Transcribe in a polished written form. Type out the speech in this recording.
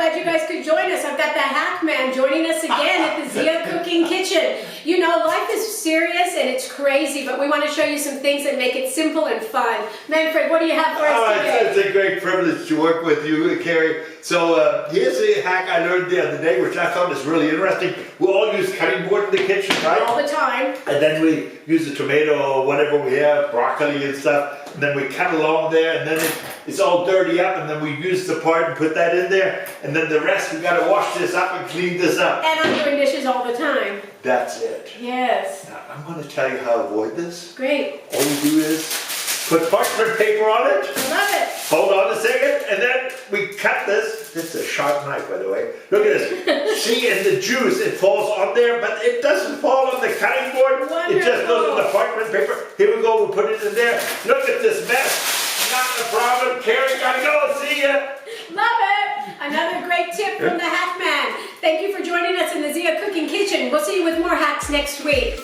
glad you guys could join us. I've got the Hack Man joining us again at the Zia Cooking Kitchen. You know, life is serious and it's crazy, but we want to show you some things that make it simple and fun. Manfred, what do you have for us today? It's a great privilege to work with you, Carrie. So here's a hack I learned the other day, which I thought is really interesting. We all use cutting board in the kitchen, right? All the time. And then we use a tomato or whatever we have, broccoli and stuff, and then we cut along there, and then it's all dirty up, and then we use the part and put that in there, and then the rest we got to wash this up and clean this up. And I'm doing dishes all the time. That's it. Yes. Now, I'm going to tell you how to avoid this. Great. All you do is put parchment paper on it. I love it. Hold on a second, and then we cut this. This is a sharp knife, by the way. Look at this. See, in the juice, it falls on there, but it doesn't fall on the cutting board. Wonderful. It just goes on the parchment paper. Here we go, we'll put it in there. Look at this mess. Not a problem. Carrie, gotta go. See ya. Love it. Another great tip from the Hack Man. Thank you for joining us in the Zia Cooking Kitchen. We'll see you with more hacks next week.